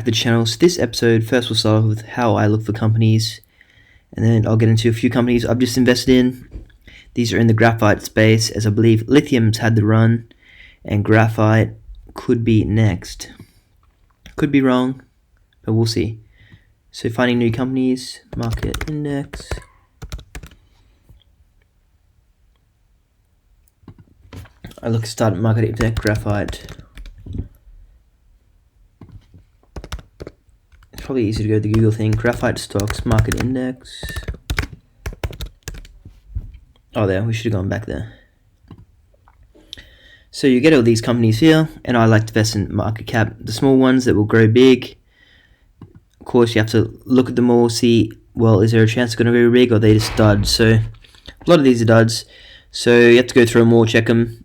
to the channel. So this episode, first we'll start off with how I look for companies, and then I'll get into a few companies I've just invested in. These are in the graphite space, as I believe lithium's had the run, and graphite could be next. Could be wrong, but we'll see. So finding new companies, market index. I look start at market index, graphite. It's probably easy to go to the Google thing. Graphite stocks, market index. Oh, there, we should have gone back there. So you get all these companies here, and I like to invest in market cap, the small ones that will grow big. Of course, you have to look at them all, see, well, is there a chance they're going to go big, or are they just duds? So a lot of these are duds, so you have to go through them all, check them.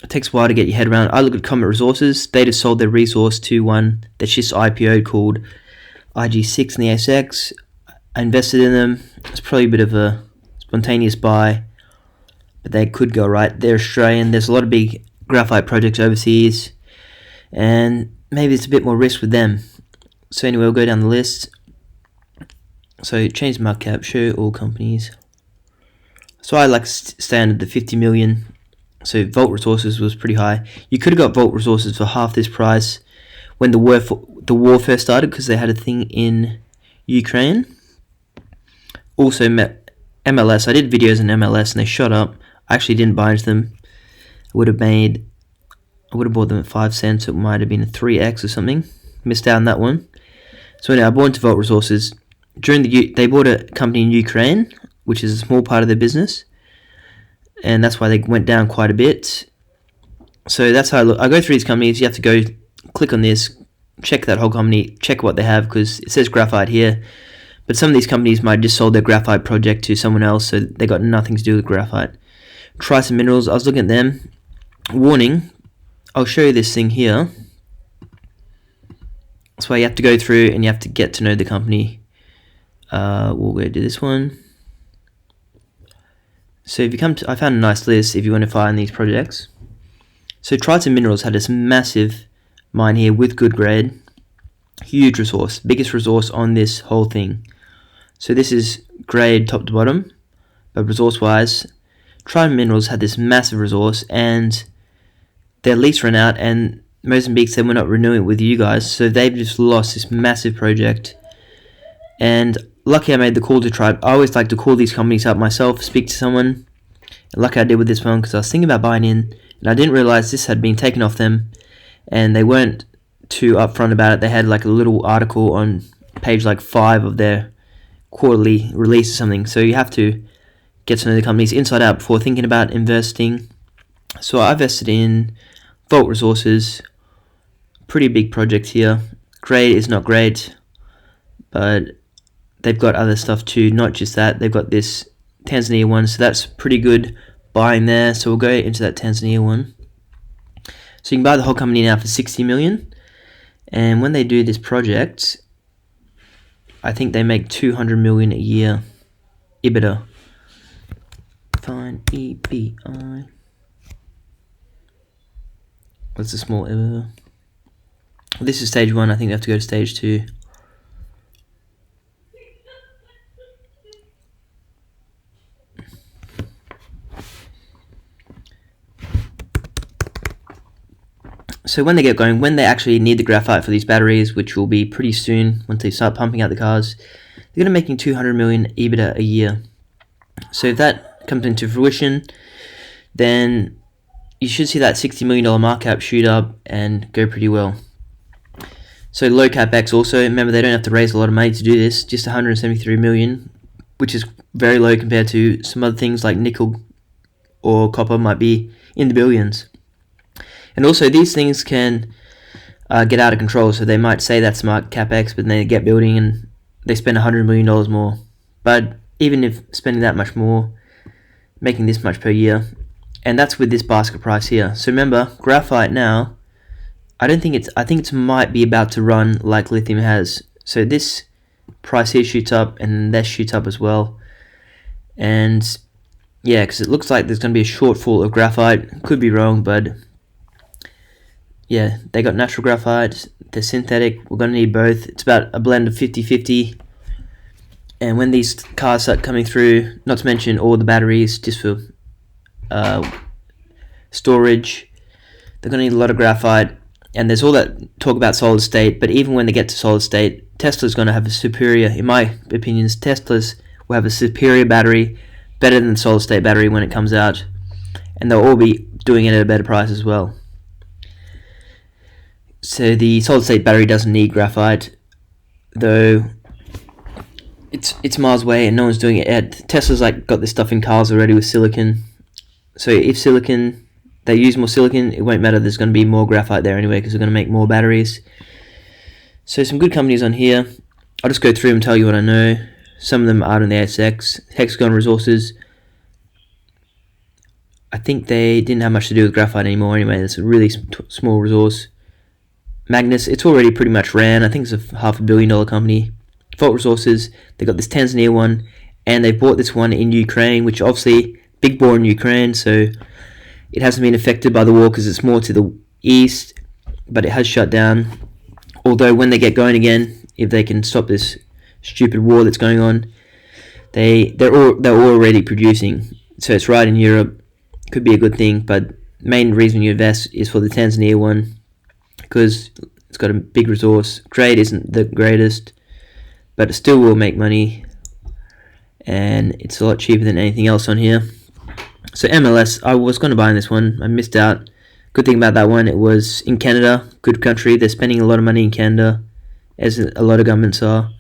It takes a while to get your head around. I look at Comet Resources. They just sold their resource to one that's just IPO'd called IG6 in the ASX. I invested in them. It's probably a bit of a spontaneous buy, but they could go right. They're Australian. There's a lot of big graphite projects overseas, and maybe it's a bit more risk with them. So anyway, we'll go down the list. So change market cap, show all companies. So I like standard the 50 million. So Volt Resources was pretty high. You could have got Volt Resources for half this price when the war first started, because they had a thing in Ukraine. Also met MLS. I did videos on MLS and they shot up. I actually didn't buy into them. I would have bought them at 5 cents. So it might have been a 3x or something. Missed out on that one. So anyway, I bought into Volt Resources. They bought a company in Ukraine, which is a small part of their business, and that's why they went down quite a bit. So that's how I look. I go through these companies. You have to go click on this, check that whole company, check what they have, because it says graphite here, but some of these companies might have just sold their graphite project to someone else, so they got nothing to do with graphite. Triton Minerals, I was looking at them. Warning, I'll show you this thing here. That's why you have to go through and you have to get to know the company. We'll go do this one. So if you come to, I found a nice list if you want to find these projects. So Triton Minerals had this massive mine here with good grade, huge resource, biggest resource on this whole thing. So this is grade top to bottom, but resource wise, Triton Minerals had this massive resource, and their lease ran out, and Mozambique said we're not renewing it with you guys, so they've just lost this massive project. And lucky I made the call to try. I always like to call these companies up myself, speak to someone. And lucky I did with this one, because I was thinking about buying in, and I didn't realize this had been taken off them, and they weren't too upfront about it. They had like a little article on page like 5 of their quarterly release or something. So you have to get to know the companies inside out before thinking about investing. So I invested in Volt Resources. Pretty big project here. Grade is not great, but they've got other stuff too, not just that. They've got this Tanzania one, so that's pretty good buying there. So we'll go into that Tanzania one. So you can buy the whole company now for 60 million. And when they do this project, I think they make 200 million a year. EBITDA. Fine, EBI. What's the small EBITDA? This is stage 1. I think we have to go to stage 2. So when they get going, when they actually need the graphite for these batteries, which will be pretty soon once they start pumping out the cars, they're going to be making 200 million EBITDA a year. So if that comes into fruition, then you should see that $60 million market cap shoot up and go pretty well. So low capex also. Remember, they don't have to raise a lot of money to do this, just 173 million, which is very low compared to some other things like nickel or copper might be in the billions. And also these things can get out of control, so they might say that's smart capex, but then they get building and they spend $100 million more. But even if spending that much more, making this much per year, and that's with this basket price here. So remember, graphite now, I think it might be about to run like lithium has. So this price here shoots up, and this shoots up as well. And yeah, because it looks like there's going to be a shortfall of graphite. Could be wrong, but yeah, they got natural graphite, they're synthetic, we're going to need both. It's about a blend of 50-50. And when these cars start coming through, not to mention all the batteries just for storage, they're going to need a lot of graphite. And there's all that talk about solid state, but even when they get to solid state, Tesla's going to have a superior, in my opinion, Tesla's will have a superior battery, better than the solid state battery when it comes out, and they'll all be doing it at a better price as well. So the solid state battery doesn't need graphite, though it's miles away and no one's doing it yet. Tesla's like got this stuff in cars already with silicon, so if they use more silicon, it won't matter, there's going to be more graphite there anyway because they're going to make more batteries. So some good companies on here. I'll just go through and tell you what I know. Some of them are in the ASX. Hexagon Resources, I think they didn't have much to do with graphite anymore anyway. It's a really small resource. Magnus, it's already pretty much ran. I think it's a $500 million company. Volt Resources, they got this Tanzania one, and they bought this one in Ukraine, which obviously big war in Ukraine, so it hasn't been affected by the war because it's more to the east, but it has shut down. Although when they get going again, if they can stop this stupid war that's going on, they're already producing. So it's right in Europe, could be a good thing. But main reason you invest is for the Tanzania one because it's got a big resource. Grade isn't the greatest, but it still will make money, and it's a lot cheaper than anything else on here. So MLS, I was going to buy in this one. I missed out. Good thing about that one, it was in Canada, good country. They're spending a lot of money in Canada, as a lot of governments are.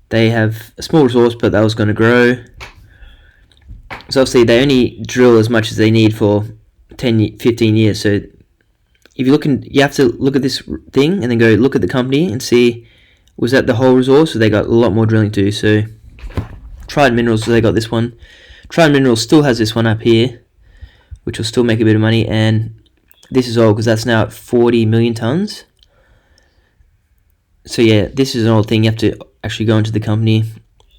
They have a small resource, but that was going to grow. So obviously they only drill as much as they need for 10, 15 years. So if you you have to look at this thing and then go look at the company and see, was that the whole resource? Or they got a lot more drilling to do. So Tried Minerals, they got this one. Tried Minerals still has this one up here, which will still make a bit of money, and this is old because that's now at 40 million tons. So yeah, this is an old thing. You have to actually go into the company.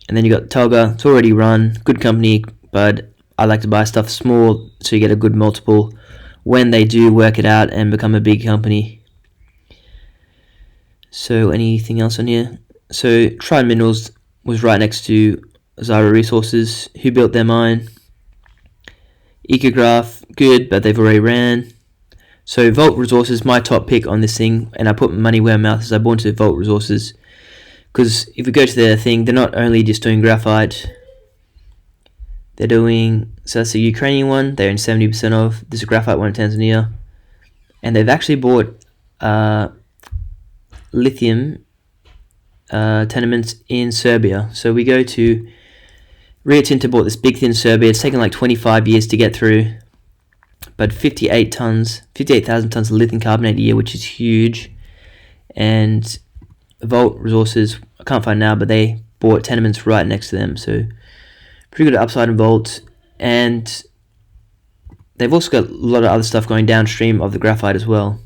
And then you got Tolga. It's already run. Good company, but I like to buy stuff small so you get a good multiple when they do work it out and become a big company. So anything else on here? So Tried Minerals was right next to Zyra Resources. Who built their mine? Ecograph, good, but they've already ran. So Volt Resources, my top pick on this thing, and I put my money where my mouth is. I bought into Volt Resources because if we go to their thing, they're not only just doing graphite, they're doing, so that's the Ukrainian one, they're in 70% of, this is a graphite one in Tanzania, and they've actually bought lithium tenements in Serbia. So we go to, Rio Tinto bought this big thing in Serbia. It's taken like 25 years to get through, but 58,000 tons of lithium carbonate a year, which is huge. And Volt Resources, I can't find now, but they bought tenements right next to them, so pretty good upside in Volt. And they've also got a lot of other stuff going downstream of the graphite as well,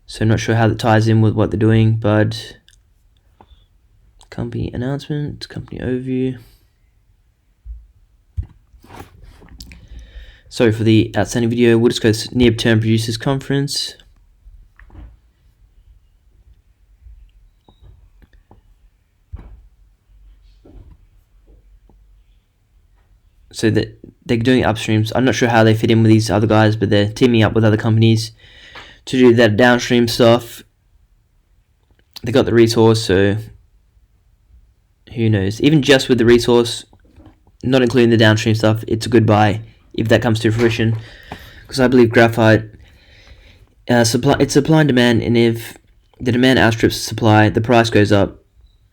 so I'm not sure how that ties in with what they're doing. But company announcement, company overview. Sorry for the outstanding video. We'll just go to Near Term Producers Conference. So that they're doing upstreams. I'm not sure how they fit in with these other guys, but they're teaming up with other companies to do that downstream stuff. They got the resource, so who knows? Even just with the resource, not including the downstream stuff, it's a good buy if that comes to fruition, because I believe graphite it's supply and demand, and if the demand outstrips the supply, the price goes up.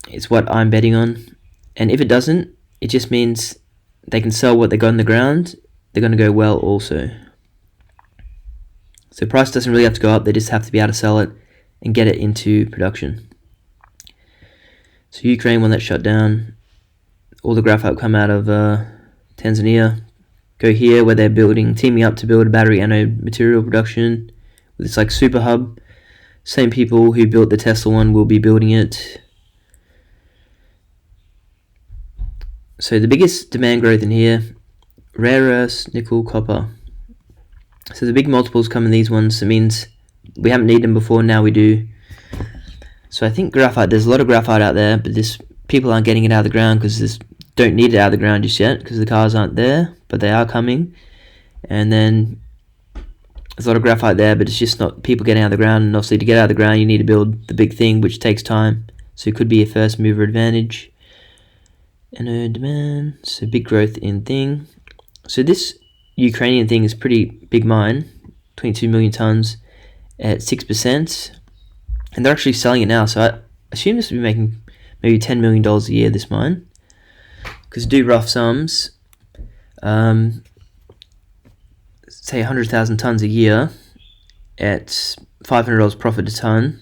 It's what I'm betting on, and if it doesn't, it just means they can sell what they got in the ground. They're going to go well also. So price doesn't really have to go up, they just have to be able to sell it and get it into production. So Ukraine, one that shut down, all the graphite come out of Tanzania. Go here where they're teaming up to build a battery anode material production. It's like super hub. Same people who built the Tesla one will be building it. So the biggest demand growth in here, rare earths, nickel, copper. So the big multiples come in these ones. It means we haven't needed them before, now we do. So I think graphite, there's a lot of graphite out there, but people aren't getting it out of the ground because they don't need it out of the ground just yet because the cars aren't there, but they are coming. And then there's a lot of graphite there, but it's just not people getting out of the ground. And obviously to get out of the ground, you need to build the big thing, which takes time. So it could be a first mover advantage. And demand, so big growth in thing. So this Ukrainian thing is pretty big mine, 22 million tons at 6%. And they're actually selling it now, so I assume this will be making maybe $10 million a year, this mine. Because do rough sums, say 100,000 tons a year at $500 profit a ton.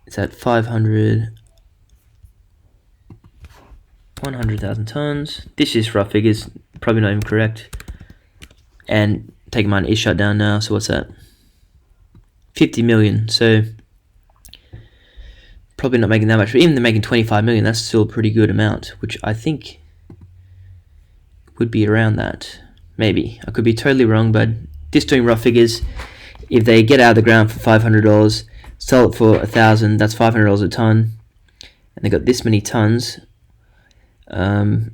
It's at 100,000 tons. This is rough figures, probably not even correct. And take mine is shut down now, so what's that? 50 million, so probably not making that much, but even they're making 25 million, that's still a pretty good amount, which I think would be around that. Maybe. I could be totally wrong, but just doing rough figures, if they get out of the ground for $500, sell it for $1,000, that's $500 a ton, and they got this many tons. So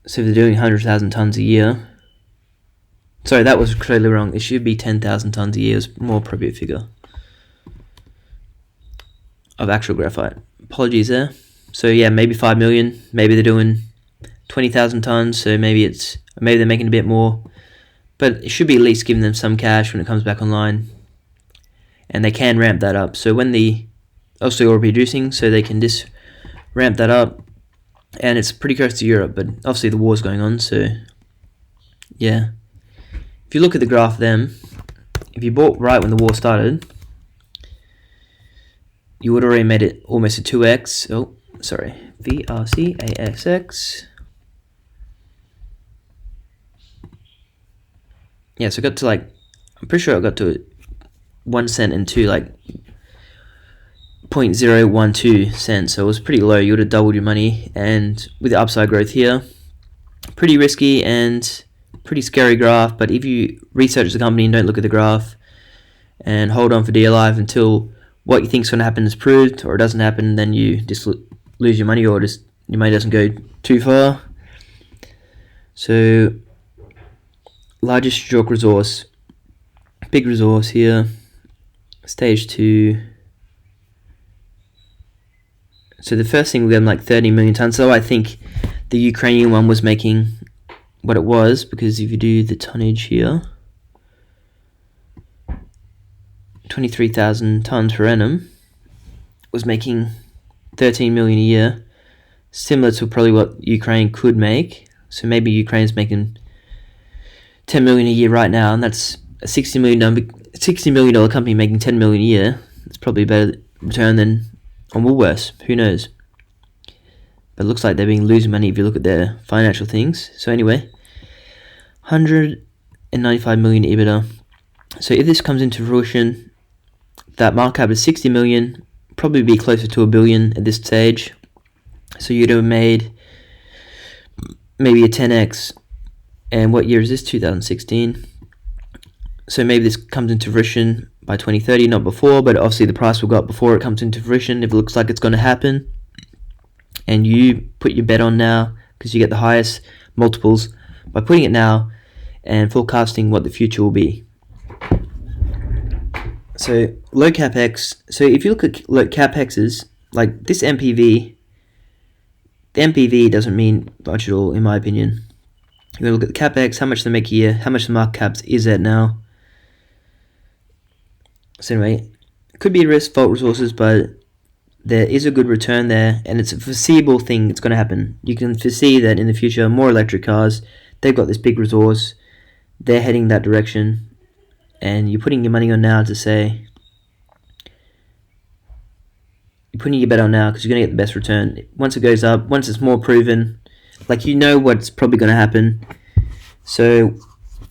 if they're doing 100,000 tons a year, sorry, that was totally wrong. It should be 10,000 tons a year. Is more appropriate figure of actual graphite. Apologies there. So yeah, maybe 5 million. Maybe they're doing 20,000 tons. So maybe they're making a bit more, but it should be at least giving them some cash when it comes back online, and they can ramp that up. So when obviously already producing, so they can just ramp that up, and it's pretty close to Europe. But obviously the war's going on, so yeah. If you look at the graph then, if you bought right when the war started, you would have already made it almost a 2x. Oh, sorry. VRC, ASX. Yeah, so I got to I'm pretty sure I got to 1 cent into 0.012 cents. So it was pretty low. You would have doubled your money. And with the upside growth here, pretty risky and pretty scary graph, but if you research the company and don't look at the graph and hold on for dear life until what you think is going to happen is proved or it doesn't happen, then you just lose your money, or just your money doesn't go too far. So largest JORC resource, big resource here, stage 2. So the first thing we got 30 million tons. So I think the Ukrainian one was making what it was, because if you do the tonnage here, 23,000 tons per annum, was making 13 million a year, similar to probably what Ukraine could make. So maybe Ukraine's making 10 million a year right now, and that's a $60 million company making 10 million a year. It's probably a better return than on Woolworths. Who knows? But it looks like they're losing money if you look at their financial things. So anyway, 195 million EBITDA. So if this comes into fruition, that market cap is 60 million, probably be closer to $1 billion at this stage. So you'd have made maybe a 10x. And what year is this? 2016. So maybe this comes into fruition by 2030, not before, but obviously the price will go up before it comes into fruition if it looks like it's going to happen. And you put your bet on now, because you get the highest multiples by putting it now and forecasting what the future will be. So low capex. So if you look at low capexes, like this MPV, the MPV doesn't mean much at all, in my opinion. You're going to look at the capex, how much they make a year, how much the market cap is at now. So anyway, it could be a risk, fault resources, but there is a good return there, and it's a foreseeable thing. It's going to happen. You can foresee that in the future, more electric cars, they've got this big resource, they're heading that direction, and you're putting your money on now to say, you're putting your bet on now because you're going to get the best return. Once it goes up, once it's more proven, you know what's probably going to happen. So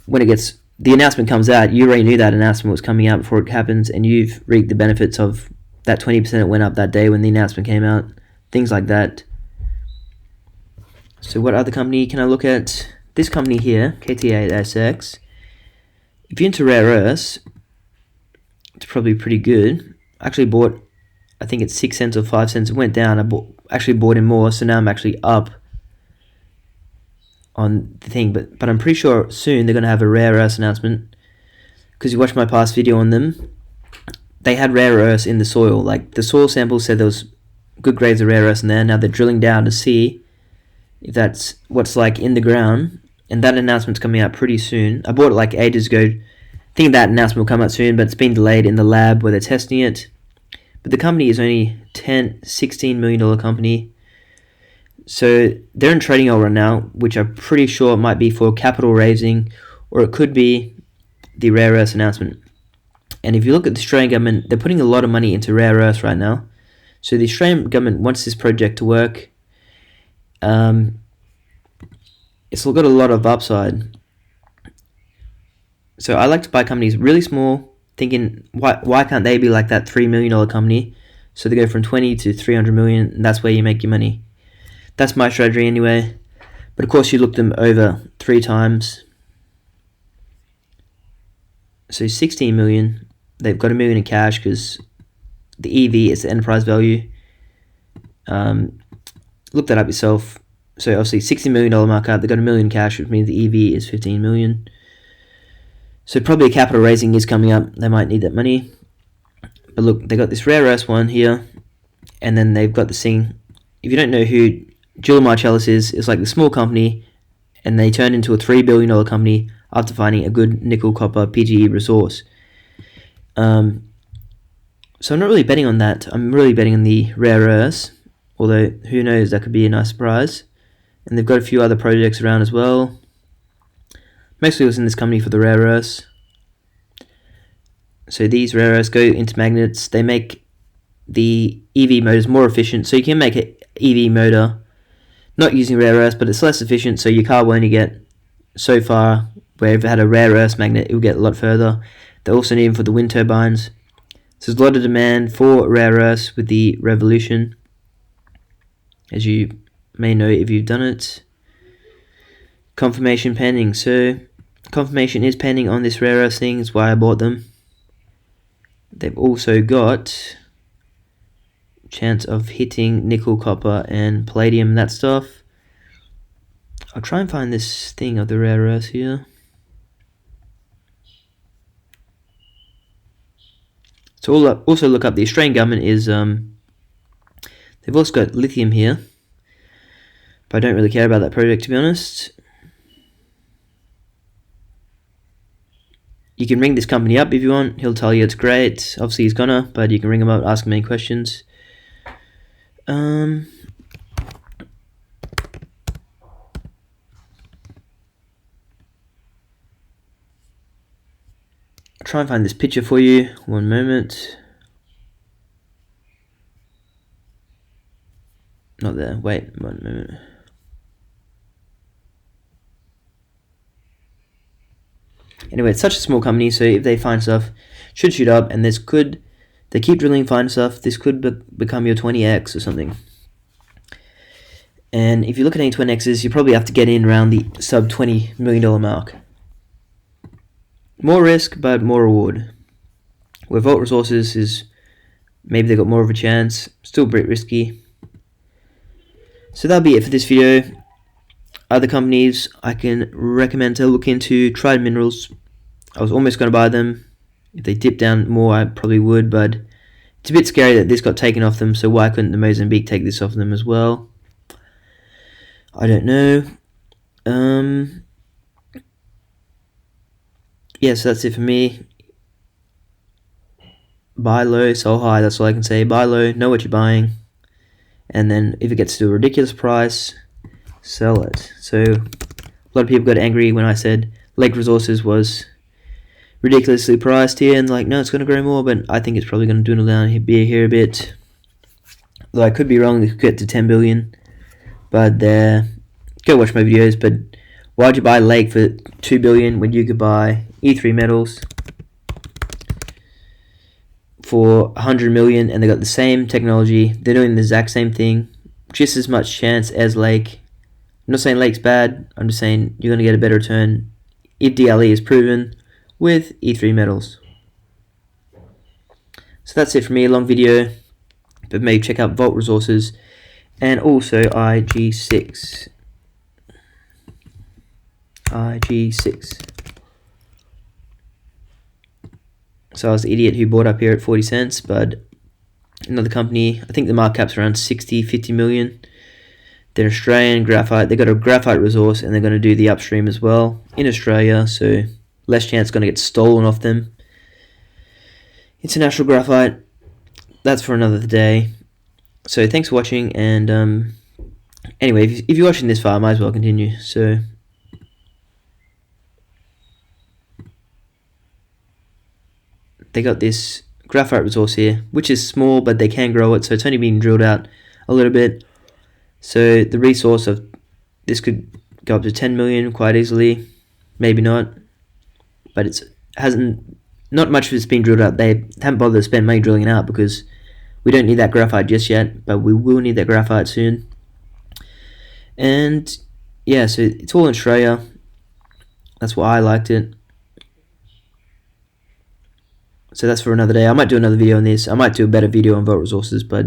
when the announcement comes out, you already knew that announcement was coming out before it happens, and you've reaped the benefits of that 20% that went up that day when the announcement came out, things like that. So what other company can I look at? This company here, KTA at ASX. If you're into rare earths, it's probably pretty good. I actually bought, I think it's 6 cents or 5 cents. It went down. Actually bought in more, so now I'm actually up on the thing. But I'm pretty sure soon they're going to have a rare earth announcement, because you watched my past video on them. They had rare earths in the soil. Like, the soil samples said there was good grades of rare earths in there. Now they're drilling down to see if that's what's like in the ground, and that announcement's coming out pretty soon. I bought it like ages ago. I think that announcement will come out soon, but it's been delayed in the lab where they're testing it. But the company is only $16 million company. So they're in trading over now, which I'm pretty sure might be for capital raising, or it could be the rare earths announcement. And if you look at the Australian government, they're putting a lot of money into rare earths right now. So the Australian government wants this project to work. It's got a lot of upside. So I like to buy companies really small, thinking, why can't they be like that $3 million company? So they go from 20 to 300 million, and that's where you make your money. That's my strategy anyway. But of course you look them over 3 times. So 16 million, they've got $1 million in cash because the EV is the enterprise value. Look that up yourself. So obviously $60 million market cap, they've got $1 million in cash, which means the EV is 15 million. So probably a capital raising is coming up. They might need that money. But look, they got this rare earth one here, and then they've got this thing. If you don't know who Jill Marcellus is, it's like the small company, and they turned into a $3 billion company after finding a good nickel copper PGE resource. So I'm not really betting on that. I'm really betting on the rare earths, although who knows, that could be a nice surprise. And they've got a few other projects around as well. Mostly I was in this company for the rare earths. So these rare earths go into magnets. They make the EV motors more efficient. So you can make an EV motor not using rare earths, but it's less efficient, so your car will only get so far, where if it had a rare earth magnet, it will get a lot further. They also need them for the wind turbines. So there's a lot of demand for rare earths with the revolution, as you may know if you've done it. Confirmation pending. So confirmation is pending on this rare earth thing. That's why I bought them. They've also got chance of hitting nickel, copper, and palladium, that stuff. I'll try and find this thing of the rare earths here. So also look up the Australian government is they've also got lithium here, but I don't really care about that project, to be honest. You can ring this company up if you want. He'll tell you it's great. Obviously he's gonna, but you can ring him up, ask him any questions. I'll try and find this picture for you. One moment. Not there. Wait, one moment. Anyway, it's such a small company, so if they find stuff, should shoot up, and they keep drilling, find stuff, this could become your 20x or something. And if you look at any 20x's, you probably have to get in around the sub $20 million mark. More risk, but more reward. Where Vault Resources is, maybe they got more of a chance, still a bit risky. So that'll be it for this video. Other companies I can recommend to look into: Tried Minerals. I was almost going to buy them. If they dip down more, I probably would, but it's a bit scary that this got taken off them, so why couldn't the Mozambique take this off them as well? I don't know. Yeah, so that's it for me. Buy low, sell high, that's all I can say. Buy low, know what you're buying, and then if it gets to a ridiculous price, sell it. So a lot of people got angry when I said Lake Resources was ridiculously priced here, and like, no, it's going to grow more, but I think it's probably going to dwindle down here a bit. Though I could be wrong, it could get to 10 billion, but go watch my videos. But why'd you buy Lake for 2 billion when you could buy E3 Metals for 100 million, and they got the same technology, they're doing the exact same thing, just as much chance as Lake. I'm not saying Lake's bad, I'm just saying you're going to get a better return if DLE is proven with E3 Metals. So that's it for me, a long video, but maybe check out Vault Resources and also IG6. So I was the idiot who bought up here at 40 cents, but another company, I think the market cap's around 50 million. They're Australian, Graphite. They got a graphite resource and they're going to do the upstream as well in Australia, so less chance it's going to get stolen off them. International Graphite, that's for another day. So thanks for watching, and anyway, if you're watching this far, I might as well continue. So they got this graphite resource here, which is small, but they can grow it, so it's only been drilled out a little bit. So the resource of this could go up to 10 million quite easily, maybe not, but not much of it's been drilled out. They haven't bothered to spend money drilling it out because we don't need that graphite just yet, but we will need that graphite soon. And yeah, so it's all in Australia. That's why I liked it. So that's for another day. I might do another video on this. I might do a better video on Vault Resources, but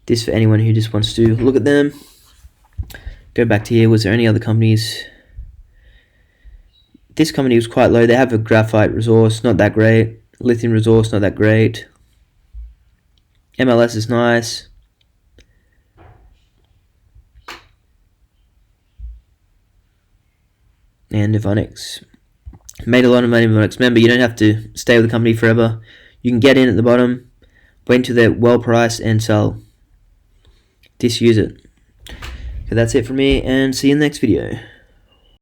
this for anyone who just wants to look at them. Go back to here. Was there any other companies? This company was quite low. They have a graphite resource, not that great. Lithium resource, not that great. MLS is nice. And Ivonics. Made a lot of money in Ivonics. Remember, you don't have to stay with the company forever. You can get in at the bottom, wait until they're well priced, and sell. Disuse it. Okay, that's it for me, and see you in the next video.